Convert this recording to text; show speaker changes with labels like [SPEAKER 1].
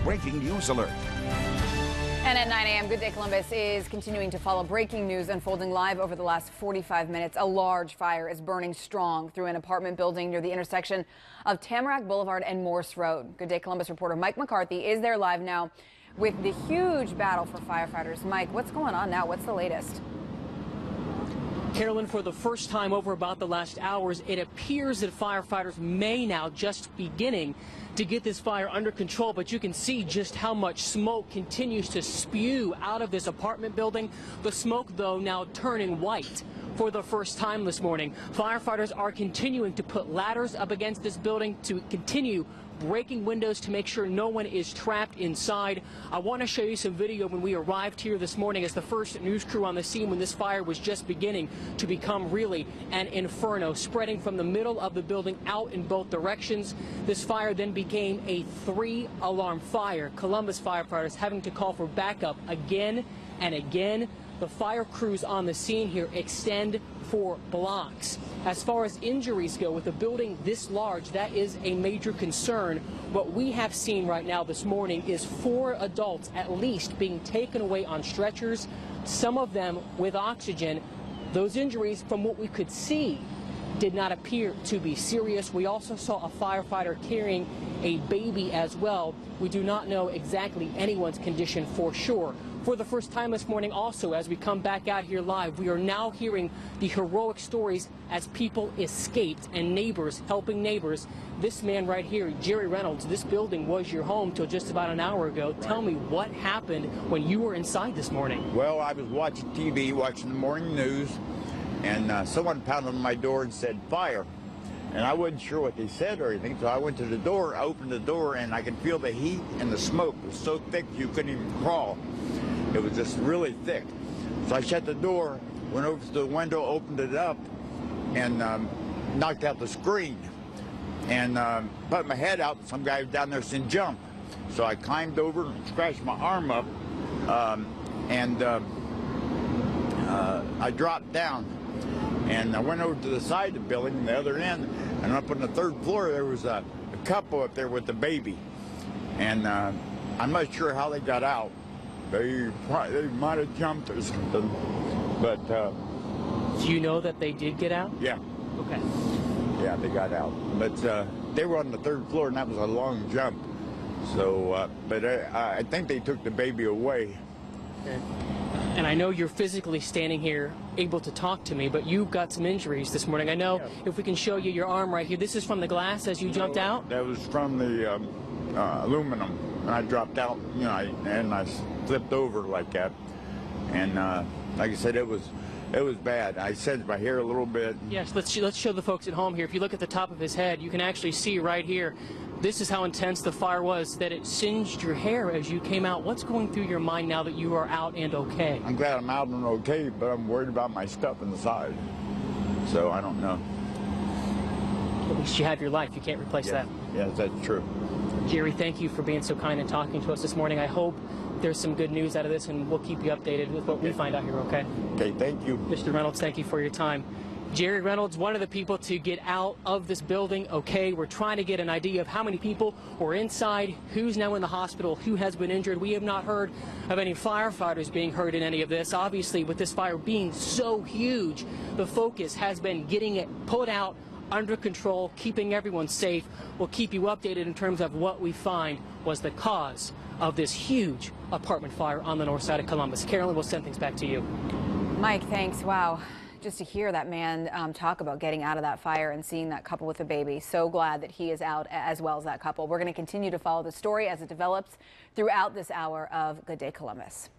[SPEAKER 1] breaking news alert.
[SPEAKER 2] And at 9 a.m., Good Day Columbus is continuing to follow breaking news unfolding live over the last 45 minutes. A large fire is burning strong through an apartment building near the intersection of Tamarack Boulevard and Morse Road. Good Day Columbus reporter Mike McCarthy is there live now with the huge battle for firefighters. Mike, what's going on now? What's the latest?
[SPEAKER 3] Carolyn, for the first time over about the last hours, it appears that firefighters may now just beginning to get this fire under control, but you can see just how much smoke continues to spew out of this apartment building. The smoke, though, now turning white for the first time this morning. Firefighters are continuing to put ladders up against this building to continue breaking windows to make sure no one is trapped inside. I want to show you some video when we arrived here this morning as the first news crew on the scene when this fire was just beginning to become really an inferno, spreading from the middle of the building out in both directions. This fire then became a 3-alarm fire. Columbus firefighters having to call for backup again and again. The fire crews on the scene here extend for blocks. As far as injuries go, with a building this large, that is a major concern. What we have seen right now this morning is 4 adults at least being taken away on stretchers, some of them with oxygen. Those injuries, from what we could see, did not appear to be serious. We also saw a firefighter carrying a baby as well. We do not know exactly anyone's condition for sure. For the first time this morning also, as we come back out here live, we are now hearing the heroic stories as people escaped and neighbors helping neighbors. This man right here, Jerry Reynolds, this building was your home till just about an hour ago. Tell me what happened when you were inside this morning.
[SPEAKER 4] Well, I was watching TV, watching the morning news, and someone pounded on my door and said, "Fire." And I wasn't sure what they said or anything, so I went to the door, I opened the door, and I could feel the heat and the smoke. It was so thick you couldn't even crawl. It was just really thick. So I shut the door, went over to the window, opened it up, and knocked out the screen. And put my head out, and some guy was down there saying, "Jump." So I climbed over and scratched my arm up, and I dropped down. And I went over to the side of the building, the other end, and up on the 3rd floor there was a couple up there with the baby. And I'm not sure how they got out. They might have jumped or something, but...
[SPEAKER 3] Do you know that they did get out?
[SPEAKER 4] Yeah.
[SPEAKER 3] Okay.
[SPEAKER 4] Yeah, they got out. But they were on the 3rd floor, and that was a long jump. So, but I think they took the baby away.
[SPEAKER 3] Okay. And I know you're physically standing here able to talk to me, but you've got some injuries this morning. I know if we can show you your arm right here. This is from the glass as you jumped out?
[SPEAKER 4] That was from the aluminum. And I dropped out, you know, and I flipped over like that. And like I said, it was bad. I singed my hair a little bit.
[SPEAKER 3] Yes, let's show the folks at home here. If you look at the top of his head, you can actually see right here. This is how intense the fire was, that it singed your hair as you came out. What's going through your mind now that you are out and okay?
[SPEAKER 4] I'm glad I'm out and okay, but I'm worried about my stuff inside. So I don't know.
[SPEAKER 3] At least you have your life. You can't replace that.
[SPEAKER 4] Yes, that's true.
[SPEAKER 3] Jerry, thank you for being so kind and talking to us this morning. I hope there's some good news out of this, and we'll keep you updated with what we find out here, okay?
[SPEAKER 4] Okay, thank you.
[SPEAKER 3] Mr. Reynolds, thank you for your time. Jerry Reynolds, one of the people to get out of this building, okay? We're trying to get an idea of how many people were inside, who's now in the hospital, who has been injured. We have not heard of any firefighters being hurt in any of this. Obviously, with this fire being so huge, the focus has been getting it put out, under control, keeping everyone safe. We'll keep you updated in terms of what we find was the cause of this huge apartment fire on the north side of Columbus. Carolyn, we'll send things back to you.
[SPEAKER 2] Mike, thanks. Wow. Just to hear that man talk about getting out of that fire and seeing that couple with a baby. So glad that he is out as well as that couple. We're going to continue to follow the story as it develops throughout this hour of Good Day Columbus.